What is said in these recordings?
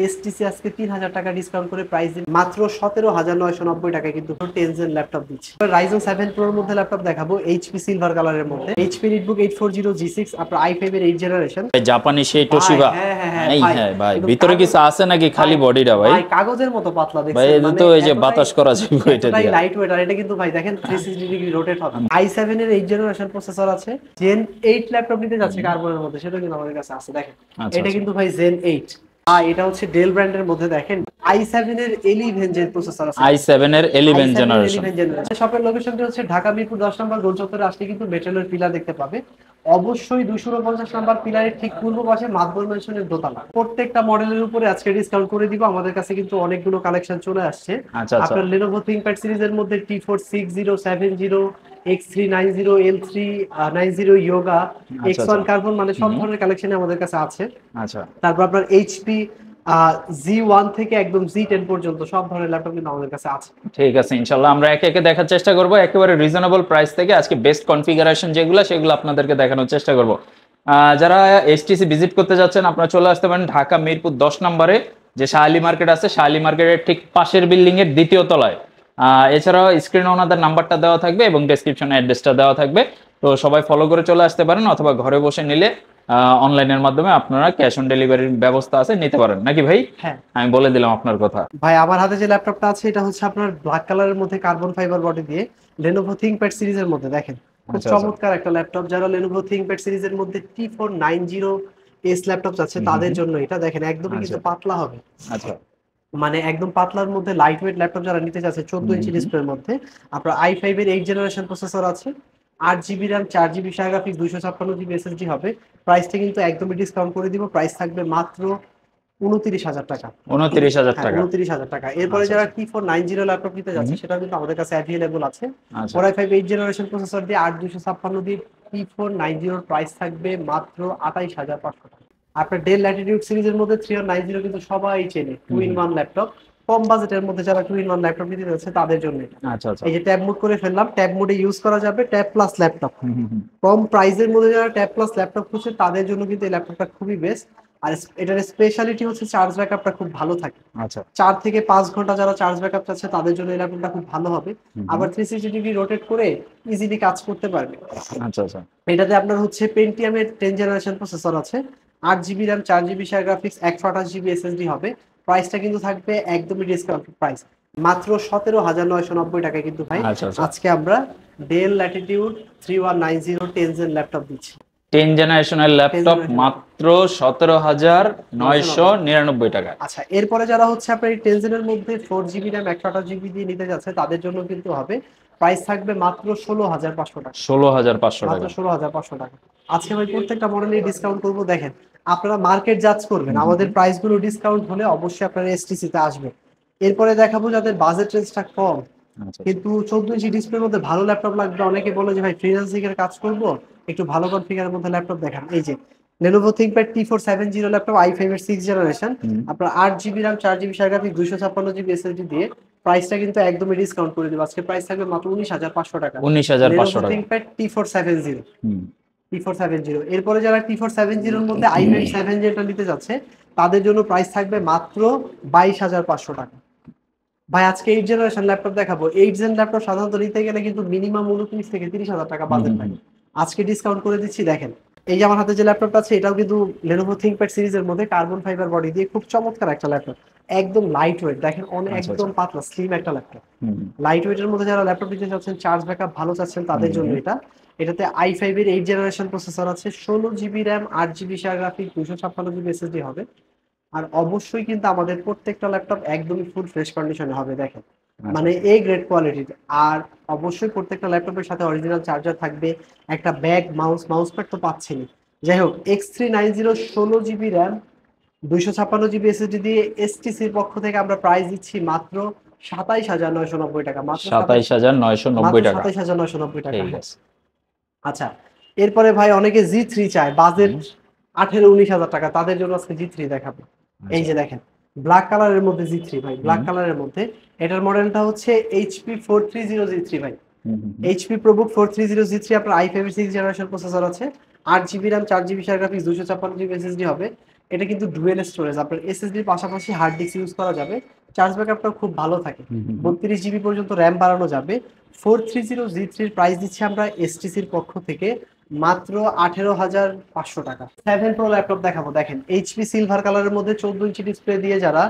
STC আজকে 3000 টাকা discount করে প্রাইস মাত্র 17,990 টাকায় কিন্তু টেনজেন ল্যাপটপ দিচ্ছে। রাইজেন 7 প্রোর মধ্যে ল্যাপটপ দেখাবো, এইচপি সিলভার কালারের মধ্যে, এইচপি নিটবুক 840 G6, আপনার i5 এর 8 জেনারেশন। জাপানি সেই ভাই তোশিবা। হ্যাঁ হ্যাঁ হ্যাঁ এই ভাই, হ্যাঁ ভাই, কিন্তু ভিতরে কিছু আছে নাকি খালি বডিটা ভাই? ভাই কাগজের মতো পাতলা ভাই দেখছেন, এটা মানে তো এই যে এতটাই বাতাস করা যাবে এটা এতটাই দিয়ে। Light weight. আর এটা কিন্তু ভাই দেখেন 360 ডিগ্রি রোটেট হবে। i7 এর 8 জেনারেশন প্রসেসর আছে, জেন 8 ল্যাপটপ নিতে যাচ্ছে কার্বনের মধ্যে, সেটা কিন্তু আমাদের কাছে আছে। দেখেন আচ্ছা এটা আচ্ছা। কিন্তু ভাই জেন 8, এটা হচ্ছে ডেল ব্র্যান্ডের মধ্যে। দেখেন i7 এর 11 জেন প্রসেসর আছে, i7 এর 11 জেনারেশন। শপের লোকেশনটি হচ্ছে ঢাকা মিরপুর 10 নম্বর গোল চত্বরে আসলে কিন্তু মেটালের পিলার দেখতে পাবে। অবশ্যই 250 নম্বর পিলারের ঠিক পূর্ব পাশে মাদবর ম্যানশনের দোতলা। প্রত্যেকটা মডেলের উপরে আজকে ডিসকাউন্ট করে দিব। আমাদের কাছে কিন্তু অনেকগুলো কালেকশন চলে আসছে। আচ্ছা আচ্ছা। আপনার Lenovo ThinkPad সিরিজের মধ্যে T4 6070, X390, L3 90 Yoga, আচ্ছা আচ্ছা। X1 কার্বন, মানে সব ধরনের কালেকশন আমাদের কাছে আছে। আচ্ছা তারপর আপনার এইচপি Z1 থেকে একদম Z10 পর্যন্ত সব ধরনের ল্যাপটপ কিন্তু আমাদের কাছে আছে। ঠিক আছে, ইনশাআল্লাহ আমরা একে একে দেখার চেষ্টা করব, একেবারে রিজনেবল প্রাইস থেকে আজকে বেস্ট কনফিগারেশন যেগুলো সেগুলো আপনাদেরকে দেখানোর চেষ্টা করব। যারা এসটিসি ভিজিট করতে যাচ্ছেন আপনারা চলে আসতে পারেন ঢাকা মিরপুর 10 নম্বরে যে শাহালি মার্কেট আছে, শাহালি মার্কেটের ঠিক পাশের বিল্ডিং এর দ্বিতীয় তলায়। এছাড়াও স্ক্রিনে ওনাদের নাম্বারটা দেওয়া থাকবে এবং ডেসক্রিপশনে অ্যাড্রেসটা দেওয়া থাকবে। তো সবাই ফলো করে চলে আসতে পারেন, অথবা ঘরে বসে নিলে অনলাইনের মাধ্যমে আপনারা ক্যাশ অন ডেলিভারির ব্যবস্থা আছে, নিতে পারেন নাকি ভাই? হ্যাঁ আমি বলে দিলাম আপনার কথা। ভাই, আমার হাতে যে ল্যাপটপটা আছে এটা হচ্ছে আপনার ব্ল্যাক কালারের মধ্যে কার্বন ফাইবার বডি দিয়ে Lenovo ThinkPad সিরিজের মধ্যে। দেখেন খুব আচ্ছা আচ্ছা। চমৎকার একটা ল্যাপটপ। যারা Lenovo ThinkPad সিরিজের মধ্যে T490S ল্যাপটপ আছে তাদের জন্য এটা। দেখেন একদমই আচ্ছা কিন্তু পাতলা হবে, আচ্ছা। মানে একদম পাতলার মধ্যে লাইট ওয়েট ল্যাপটপ যারা নিতে চাচ্ছে 14 ইঞ্চি ডিসপ্লের মধ্যে। আপনার i5 এর 8 জেনারেশন প্রসেসর আছে, 8 GB RAM, 4 GB graphics, 256 GB SSD হবে। প্রাইসটা কিন্তু একদমই ডিসকাউন্ট করে দিব, প্রাইস থাকবে মাত্র 29,000 টাকা। 29,000 হ্যাঁ, টাকা। 29,000 টাকা। এরপরে আচ্ছা যারা আচ্ছা। T490 ল্যাপটপ নিতে যাচ্ছে সেটা কিন্তু আমাদের কাছে অ্যাভেলেবল আছে। আচ্ছা। Core i5 8 জেনারেশন প্রসেসর দিয়ে 8256 দিয়ে T490 এর প্রাইস থাকবে মাত্র 28,500 টাকা। আপনার ডেল ল্যাটিটিউড সিরিজের মধ্যে 3190 কিন্তু সবাই চেনে, 2-in-1 ল্যাপটপ। কম বাজেটের মধ্যে যারা 2-in-1 ল্যাপটপ নিতে যাচ্ছে তাদের জন্য এটা। আচ্ছা আচ্ছা। এই যে ট্যাব মোড করে ফেললাম, ট্যাব মোডে ইউজ করা যাবে, ট্যাব প্লাস ল্যাপটপ। হুম। কম প্রাইসের মধ্যে যারা ট্যাব প্লাস ল্যাপটপ খুঁজছে তাদের জন্য কিন্তু এই ল্যাপটপটা খুবই বেস্ট। আর এটার স্পেশালিটি হচ্ছে চার্জ ব্যাকআপটা খুব ভালো থাকে। আচ্ছা। 4 থেকে 5 ঘন্টা যারা চার্জ ব্যাকআপ চাচ্ছে তাদের জন্য এই ল্যাপটপটা খুব ভালো হবে। হুম। আবার 360 ডিগ্রি রোটেট করে ইজিলি কাজ করতে পারবে। আচ্ছা আচ্ছা। এটাতে আপনার হচ্ছে পেন্টিয়ামের 10 জেনারেশন প্রসেসর আছে, 8 GB RAM, 4 GB graphics, 128 GB SSD হবে। প্রাইসটা কিন্তু থাকবে একদমই ডিসকাউন্ট প্রাইস, মাত্র 17,990 টাকায় কিন্তু ভাই আচ্ছা আচ্ছা। আজকে আমরা ডেল ল্যাটিটিউড 3190 10 ল্যাপটপ দিচ্ছি। 10 জেনারেশনের ল্যাপটপ মাত্র 17,999 টাকা। আচ্ছা, এরপরে যারা হচ্ছে আপনার এই 10 এর মধ্যে 4 জিবি র্যাম 128 জিবি দিয়ে নিতে যাচ্ছে তাদের জন্য কিন্তু হবে, প্রাইস থাকবে মাত্র 16,500 টাকা। 16,500 মাত্র টাকা। 16,500 টাকা। আজকে ভাই প্রত্যেকটা মডেলেই ডিসকাউন্ট করবো। দেখেন আপনারা মার্কেট জাজ করবেন, আমাদের প্রাইস গুলো ডিসকাউন্ট হলে অবশ্যই আপনারা এসটিসি তে আসবেন। এরপরে দেখাবো যাদের বাজেট রেঞ্জটা কম আচ্ছা কিন্তু 14 ইঞ্চি ডিসপ্লের মধ্যে ভালো ল্যাপটপ লাগবে। অনেকে বলে যে ভাই ফ্রিল্যান্সিং এর কাজ করব, একটু ভালো কনফিগারের মধ্যে ল্যাপটপ দেখান। এই যে Lenovo ThinkPad T470 laptop, i5 এর 6 জেনারেশন, আপনার 8 GB RAM, 4 GB graphics, 256 GB SSD দিয়ে। প্রাইসটা কিন্তু একদমই ডিসকাউন্ট করে দিব, আজকে প্রাইস থাকবে মাত্র 19,500 টাকা। 19,500 Lenovo টাকা। ThinkPad T470। হুম। T470 এরপরে যারা T470 এর মধ্যে i5 7 যেটা নিতে যাচ্ছে তাদের জন্য প্রাইস থাকবে মাত্র 22,500 টাকা। ভাই আজকে 8 জেনারেশন ল্যাপটপ দেখাবো। 8 জেন ল্যাপটপ সাধারণত নিতে গেলে কিন্তু মিনিমাম 29 থেকে 30,000 টাকা বাজেট লাগে। আজকে ডিসকাউন্ট করে দিচ্ছি। দেখেন এই যে আমার হাতে যে ল্যাপটপটা আছে এটাও কিন্তু Lenovo ThinkPad সিরিজের মধ্যে কার্বন ফাইবার বডি দিয়ে খুব চমৎকার একটা ল্যাপটপ, একদম লাইট ওয়েট। দেখেন অনেক আচ্ছা একদম আচ্ছা। পাতলা স্লিম একটা ল্যাপটপ। হুম। লাইট ওয়েটের মধ্যে যারা ল্যাপটপ নিতে চাচ্ছেন, চার্জ ব্যাকআপ ভালো চাচ্ছেন তাদের জন্য এটা। এটাতে i5 এর 8 জেনারেশন প্রসেসর আছে, 16 GB RAM, 8 GB graphics, 256 GB SSD হবে। আর অবশ্যই কিন্তু আমাদের প্রত্যেকটা ল্যাপটপ একদমই ফুল ফ্রেশ কন্ডিশনে হবে। দেখেন মানে এ গ্রেড কোয়ালিটির। আর অবশ্যই প্রত্যেকটা ল্যাপটপের সাথে অরিজিনাল চার্জার থাকবে, একটা ব্যাগ, মাউস প্যাড তো পাচ্ছেনই। যাই হোক, X390 16 GB RAM, 256 GB SSD দিয়ে এসটিসির পক্ষ থেকে আমরা প্রাইস দিচ্ছি মাত্র 27,990 টাকা। মাত্র 27,990 টাকা। 27,990 টাকা। ঠিক আছে। আচ্ছা, এরপরে ভাই অনেকে জি3 চায়, বাজেট 18-19,000 টাকা, তাদের জন্য আজকে জি3 দেখাবো। এই যে দেখেন ব্ল্যাক কালারের মধ্যে জি3 ভাই, ব্ল্যাক কালারের মধ্যে। এটার মডেলটা হচ্ছে HP 430 জি3 ভাই। HP ProBook 430 জি3, আপনার i5 এর 6 জেনারেশন প্রসেসর আছে, 8 GB RAM, 4 GB graphics, 256 GB SSD হবে। এটা কিন্তু ডুয়েল স্টোরেজ, আপনার এসএসডির পাশাপাশি হার্ড ডিস্ক ইউজ করা যাবে। চার্জ ব্যাকআপটা খুব ভালো থাকে, 32 জিবি পর্যন্ত র্যাম বাড়ানো যাবে। 430G3 প্রাইস দিচ্ছি আমরা এসটিসির পক্ষ থেকে মাত্র 18,500 টাকা। 7 Pro ল্যাপটপ দেখাবো, দেখেন এইচপি সিলভার কালারের মধ্যে 14 ইঞ্চি ডিসপ্লে দিয়ে যারা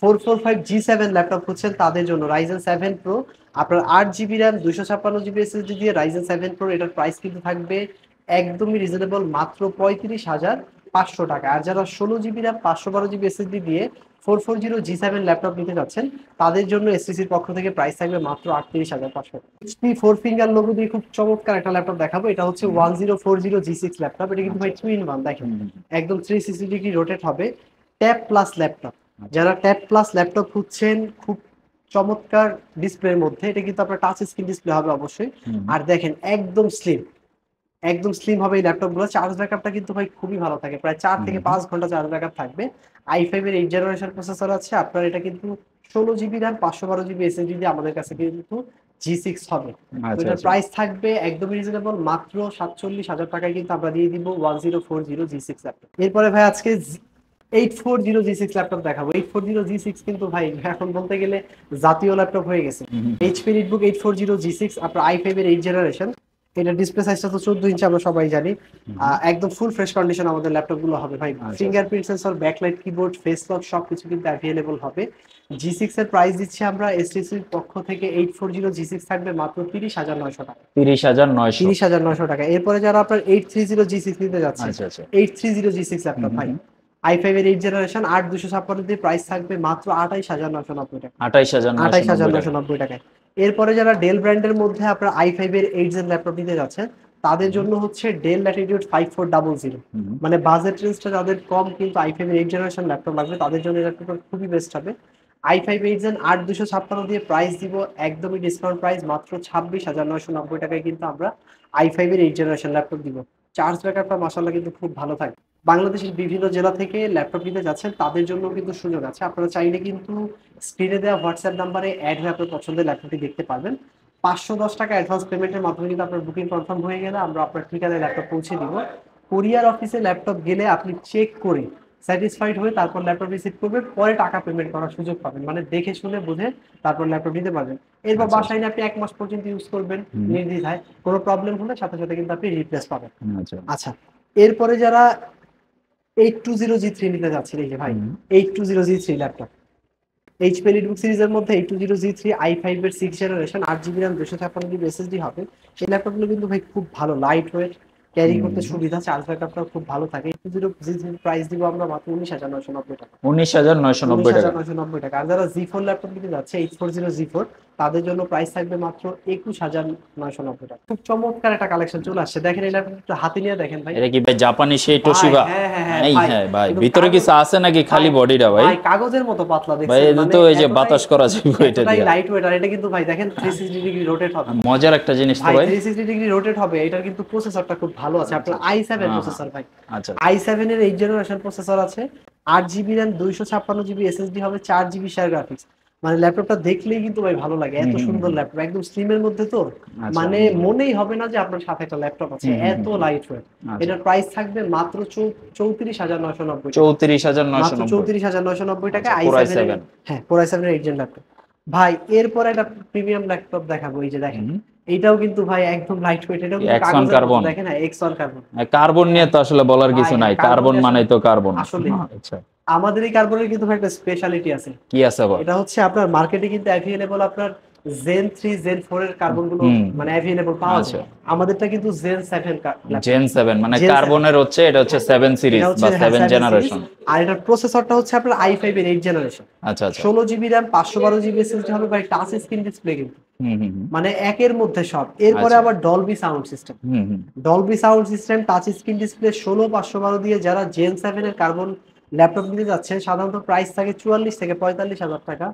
445G7 ল্যাপটপ খুঁজছেন তাদের জন্য Ryzen 7 Pro, আপনার 8 জিবি র্যাম 256 জিবি এসএসডি দিয়ে Ryzen 7 Pro, এটার প্রাইস কিন্তু থাকবে একদমই রিজনেবল মাত্র 35,500 টাকা। আর যারা 16 জিবি র্যাম 512 জিবি এসএসডি দিয়ে 440G7 ল্যাপটপ নিতে যাচ্ছেন তাদের জন্য এসটিসির পক্ষ থেকে প্রাইস থাকবে মাত্র 38,500। এইচপি 4 ফিঙ্গার লোগো দিয়ে খুব চমৎকার একটা ল্যাপটপ দেখাবো, এটা হচ্ছে 1040G6 ল্যাপটপ। এটা কিন্তু ভাই 2 in 1, দেখেন একদম 360 ডিগ্রি রোটেট হবে। ট্যাব প্লাস ল্যাপটপ, যারা ট্যাব প্লাস ল্যাপটপ খুঁজছেন খুব চমৎকার ডিসপ্লের মধ্যে, এটা কিন্তু আপনার টাচ স্ক্রিন ডিসপ্লে হবে অবশ্যই। আর দেখেন একদম স্লিম হবে এই ল্যাপটপগুলো। চার্জ ব্যাকআপটা কিন্তু ভাই খুবই ভালো থাকে, প্রায় 4 থেকে 5 ঘন্টা চার্জ ব্যাকআপ থাকবে। i5 এর 8 জেনারেশন প্রসেসর আছে আপনার, এটা কিন্তু 16 জিবি র্যাম 512 জিবি এসএসডি দিয়ে আমাদের কাছে কিন্তু G6 হবে। তো এটার প্রাইস থাকবে একদমই রিজনেবল মাত্র 47,000 টাকায় কিন্তু আমরা দিয়ে দিব 1040G6 ল্যাপটপ। এরপরে ভাই আজকে 840G6 ল্যাপটপ দেখাবো। 840G6 কিন্তু ভাই এখন বলতে গেলে জাতীয় ল্যাপটপ হয়ে গেছে। এইচপি রিটবুক 840G6 আপনার i5 এর 8 জেনারেশন, এটা ডিসপ্লে সাইজটা তো 14 ইঞ্চি আমরা সবাই জানি। একদম ফুল ফ্রেশ কন্ডিশন আমাদের ল্যাপটপ গুলো হবে ভাই। Fingerprint sensor, backlight keyboard, face lock সবকিছু কিন্তু অ্যাভেলেবল হবে। G6 এর প্রাইস দিচ্ছি আমরা এসটিসির পক্ষ থেকে 840G6 থাকবে মাত্র 30,900 টাকা। 30,900 টাকা। এরপরে যারা আপনার 830G6 নিতে যাচ্ছে, 830G6 ল্যাপটপ ভাই i5 এর 8 জেনারেশন 8256 দিয়ে প্রাইস থাকবে মাত্র 28,990 টাকা। 28,990 টাকায়। এরপরে যারা ডেল ব্র্যান্ডের মধ্যে আপনার i5 এর 8 জেন ল্যাপটপ নিতে যাচ্ছেন তাদের জন্য হচ্ছে ডেল ল্যাটিটিউড 5400, মানে বাজেট রেঞ্জটা যাদের কম কিন্তু i5 এর 8 জেনারেশন ল্যাপটপ লাগবে তাদের জন্য এই ল্যাপটপটা খুবই বেস্ট হবে। i5 8 জেন 8256 দিয়ে প্রাইস দিব একদমই ডিসকাউন্ট প্রাইস মাত্র 26,990 টাকায় কিন্তু আমরা i5 এর 8 জেনারেশন ল্যাপটপ দিব। চার্জ ব্যাকআপটা মাশাআল্লাহ কিন্তু খুব ভালো থাকে। বাংলাদেশের বিভিন্ন জেলা থেকে ল্যাপটপ নিতে যাচ্ছেন তাদের জন্য কিন্তু সুযোগ আছে, আপনারা চাইলে কিন্তু স্ক্রিনে দেওয়া হোয়াটসঅ্যাপ নাম্বারে অ্যাড হয়ে আপনার পছন্দের ল্যাপটপটি দেখতে পারবেন। 510 টাকা অ্যাডভান্স পেমেন্টের মাধ্যমে কিন্তু আপনার বুকিং কনফার্ম হয়ে গেলে আমরা আপনার ঠিকানায় ল্যাপটপ পৌঁছে দিব। কুরিয়ার অফিসে ল্যাপটপ গেলে আপনি চেক করে স্যাটিসফাইড হয়ে তারপর ল্যাপটপ রিসিভ করবেন, পরে টাকা পেমেন্ট করার সুযোগ পাবেন, মানে দেখে শুনে বুঝে তারপর ল্যাপটপ নিতে পারবেন। এরপর বাসায় নিয়ে আপনি 1 মাস পর্যন্ত ইউজ করবেন নির্দ্বিধায়, কোনো প্রবলেম হলে সাথে সাথে কিন্তু আপনি রিপ্লেস পাবেন। আচ্ছা, এরপরে যারা 820G3 নিতে যাচ্ছেন, এই যে ভাই 820G3 ল্যাপটপ এইচপি এলিটবুক সিরিজের মধ্যে 820G3 i5 এর 6 generation 8 GB RAM 256 GB SSD হবে। এই ল্যাপটপগুলো কিন্তু ভাই খুব ভালো, লাইট ওয়েট, ক্যারি করতে সুবিধা, চার্জ ব্যাকআপটাও খুব ভালো থাকে। 820G3 প্রাইস দিব আমরা মাত্র 19,990 টাকা। 19,990 টাকা। আর যারা Z4 ল্যাপটপ নিতে যাচ্ছে 840G4 তাদের জন্য প্রাইস থাকবে মাত্র 21,990 টাকা। খুব চমৎকার একটা কালেকশন চলে আসছে, দেখেন এই ল্যাপটপটা হাতে নিয়ে দেখেন ভাই। এটা কি ভাই জাপানি সেই তোশিবা? হ্যাঁ ভাই ভিতরে কিছু আছে নাকি খালি বডিটা ভাই? ভাই কাগজের মতো পাতলা দেখছেন, ভাই এটা তো এই যে বাতাস করা যাবে এটা দিয়ে। লাইট ওয়েট, আর এটা কিন্তু ভাই দেখেন 360 ডিগ্রি রোটেট হবে। মজার একটা জিনিস তো ভাই, 360 ডিগ্রি রোটেট হবে। এটার কিন্তু প্রসেসরটা খুব ভালো আছে, আপনার i7 প্রসেসর ভাই। আচ্ছা, i7 এর 8 জেনারেশন প্রসেসর আছে, 8 জিবি র্যাম 256 জিবি এসএসডি হবে, 4 জিবি শেয়ার গ্রাফিক্স। মানে ল্যাপটপটা দেখলেই কিন্তু ভাই ভালো লাগে, এত সুন্দর ল্যাপটপ, একদম স্লিমের মধ্যে তো মানে মনেই হবে না যে আপনার সাথে একটা ল্যাপটপ আছে, এত লাইট ওয়েট। এটার প্রাইস থাকবে মাত্র 34,990 টাকা। 34,990 টাকা i7 এর, হ্যাঁ Core i7 এর 8 জেন ল্যাপটপ। ভাই এরপর একটা প্রিমিয়াম ল্যাপটপ দেখাবো, এই যে দেখেন এটাও কিন্তু ভাই একদম লাইট ওয়েট, এটাও কিন্তু কাগজের মতো, দেখেন না এক্সন কার্বন। কার্বন নিয়ে তো আসলে বলার কিছু নাই, কার্বন মানে তো কার্বন আসলে। আচ্ছা, আমাদের এই কার্বনের কিন্তু একটা স্পেশালিটি আছে। কি আছে বল? এটা হচ্ছে আপনার মার্কেটে কিন্তু অ্যাভেলেবল আপনার Zen 3 Zen 4 এর কার্বন গুলো মানে অ্যাভেলেবল পাওয়া যায়। আমাদেরটা কিন্তু Zen 7 Gen 7 মানে কার্বনের হচ্ছে, এটা হচ্ছে 7 সিরিজ বা 7 জেনারেশন। আর এটার প্রসেসরটা হচ্ছে আপনার i5 এর 8 জেনারেশন। আচ্ছা, 16 জিবি র্যাম 512 জিবি এসএসডি হবে ভাই, টাচ স্ক্রিন ডিসপ্লে কিন্তু মানে একের মধ্যে সব। এরপরে আবার Dolby sound system, touch screen display 16512 দিয়ে যারা Gen 7 এর কার্বন ল্যাপটপ নিতে যাচ্ছেন সাধারণত প্রাইস থাকে 44 থেকে 45,000 টাকা।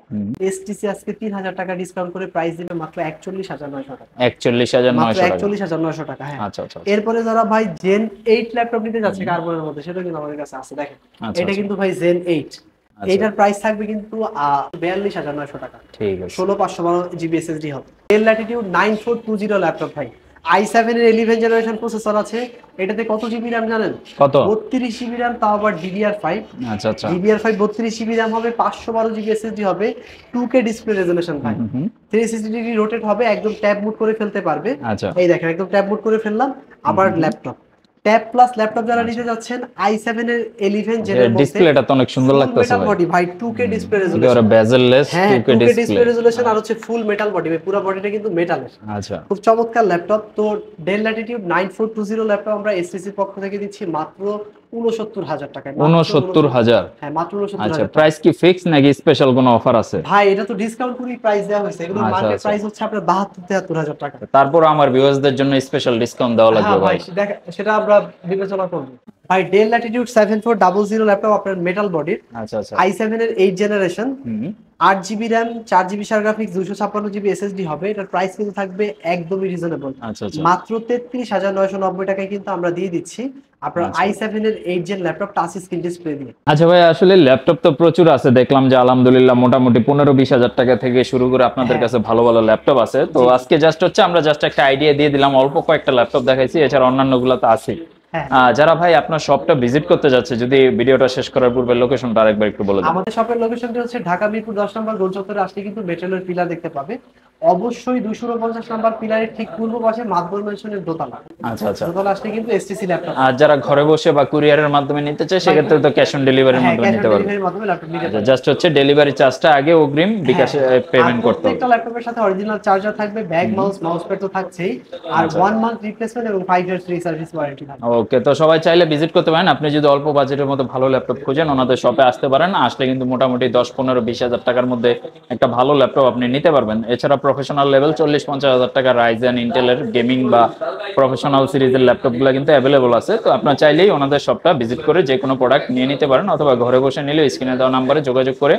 এসটিসি আজকে 3,000 টাকা ডিসকাউন্ট করে প্রাইস দিবে মাত্র 41,900 টাকা। 41,900 টাকা। হ্যাঁ, আচ্ছা। এরপরে যারা ভাই Gen 8 ল্যাপটপ নিতে যাচ্ছে কার্বনের মধ্যে, সেটা কিন্তু আমাদের কাছে আছে, দেখেন এটা কিন্তু ভাই Gen 8, এটার প্রাইস থাকবে কিন্তু 42,900 টাকা। ঠিক আছে, 16512 জিবি এসএসডি হবে। ডেল ল্যাটিটিউড 9420 ল্যাপটপ ভাই i7 এর 11 জেনারেশন প্রসেসর আছে। এটাতে কত জিবি র্যাম জানেন? কত? 32 জিবি র্যাম, তাও আবার DDR5। আচ্ছা আচ্ছা। DDR5 32 জিবি র্যাম হবে, 512 জিবি এসএসডি হবে, 2K ডিসপ্লে রেজোলিউশন ভাই। 360 ডিগ্রি রোটেট হবে, একদম ট্যাব মুড করে ফেলতে পারবে। আচ্ছা। এই দেখেন একদম ট্যাব মুড করে ফেললাম। আবার ল্যাপটপ, ট্যাব প্লাস ল্যাপটপ যারা নিতে যাচ্ছেন i7 এর 11 জেনের মধ্যে ডিসপ্লেটা তো অনেক সুন্দর লাগতেছে মেটাল ভাই। বডি ভাই, 2K ডিসপ্লে একেবারে রেজোলিউশন, বেজেললেস হ্যাঁ 2K 2K display display. Resolution, আর হচ্ছে ফুল মেটাল বডি ভাই, পুরো বডিটা কিন্তু মেটালের। আচ্ছা। খুব চমৎকার ল্যাপটপ। তো ডেল ল্যাটিটিউড 9420 ল্যাপটপ আমরা এসটিসির পক্ষ থেকে দিচ্ছি মাত্র 69000 টাকায়। 69000? হ্যাঁ মাত্র 69000। আচ্ছা, প্রাইস কি ফিক্স নাকি স্পেশাল কোনো অফার আছে? ভাই এটা তো ডিসকাউন্ট করে প্রাইস দেওয়া হয়েছে, এগুলো আচ্ছা, মার্কেট আচ্ছা। প্রাইস হচ্ছে আপনার 72-73,000 টাকা। তারপর আমার ভিউয়ার্সদের জন্য স্পেশাল ডিসকাউন্ট দেওয়া লাগবে হ্যাঁ ভাই। ভাই সেটা আমরা বিবেচনা করব। ভাই ডেল ল্যাটিটিউড 7400 ল্যাপটপ আপনার মেটাল বডির, আচ্ছা আচ্ছা। i7 এর 8 জেনারেশন, হুম। 8 GB RAM, 4 GB shared graphics, 256 GB SSD হবে। এটার প্রাইস কিন্তু থাকবে একদমই রিজনেবল, আচ্ছা আচ্ছা। মাত্র 33,990 টাকায় কিন্তু আমরা দিয়ে দিচ্ছি আপনার আচ্ছা। i7 এর 8 gen laptop touch screen display দিয়ে। আচ্ছা ভাই, আসলে ল্যাপটপ তো প্রচুর আছে, দেখলাম যে আলহামদুলিল্লাহ মোটামুটি 15-20 হাজার টাকা থেকে শুরু করে আপনাদের হ্যাঁ। কাছে ভালো ভালো ল্যাপটপ আছে। তো আজকে জাস্ট হচ্ছে আমরা জাস্ট একটা আইডিয়া দিয়ে দিলাম, অল্প কয়েকটা ল্যাপটপ দেখাইছি, এছাড়া অন্যান্য গুলো তো আছে। হ্যাঁ। যারা ভাই আপনার শপটা ভিজিট করতে যাচ্ছে, যদি ভিডিওটা শেষ করার পূর্বে লোকেশনটা আরেকবার একটু বলে দেন। আমাদের শপের লোকেশনটা হচ্ছে ঢাকা মিরপুর 10 নম্বর গোল চত্বরে আসলে কিন্তু মেটালের পিলার দেখতে পাবে। অবশ্যই 249 নম্বর পিলারের ঠিক পূর্ব পাশে মাদবর মেনশনের দোতলা। আচ্ছা আচ্ছা। দোতলা আসলে কিন্তু এসটিসি ল্যাপটপ। আর যারা ঘরে বসে বা কুরিয়ারের মাধ্যমে নিতে চায় সেক্ষেত্রে তো ক্যাশ অন ডেলিভারির মাধ্যমে নিতে পারবে। ডেলিভারির মাধ্যমে ল্যাপটপ নিতে পারবে। জাস্ট হচ্ছে ডেলিভারি চার্জটা আগে অগ্রিম বিকাশে পেমেন্ট করতে হবে। প্রত্যেকটা ল্যাপটপের সাথে অরিজিনাল চার্জার থাকবে, ব্যাগ, মাউস প্যাড তো থাকছেই, আর 1 মান্থ রিপ্লেসমেন্ট এবং 5 ইয়ার্স ফ্রি সার্ভিস ওয়ারেন্টি থাকবে। ওকে, তো সবাই চাইলে ভিজিট করতে পারেন। আপনি যদি অল্প বাজেটের মধ্যে ভালো ল্যাপটপ খুঁজেন, ওনাদের শপে আসতে পারেন। আসলে কিন্তু মোটামুটি 10-15-20 হাজার টাকার মধ্যে একটা ভালো ল্যাপটপ আপনি নিতে পারবেন। এছাড়া প্রফেশনাল লেভেল 40-50 হাজার টাকা রাইজেন ইন্টেলের গেমিং বা প্রফেশনাল সিরিজের ল্যাপটপগুলো কিন্তু অ্যাভেলেবল আছে। তো আপনার চাইলেই ওনাদের শপটা ভিজিট করে যে কোনো প্রোডাক্ট নিয়ে নিতে পারেন, অথবা ঘরে বসে নিলে স্ক্রিনে দেওয়া নাম্বারে যোগাযোগ করে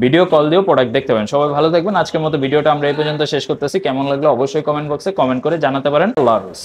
ভিডিও কল দিয়েও প্রোডাক্ট দেখতে পারেন। সবাই ভালো থাকবেন। আজকের মতো ভিডিওটা আমরা এই পর্যন্ত শেষ করতেছি। কেমন লাগলো অবশ্যই কমেন্ট বক্সে কমেন্ট করে জানাতে পারেন। আল্লাহ হাফেজ।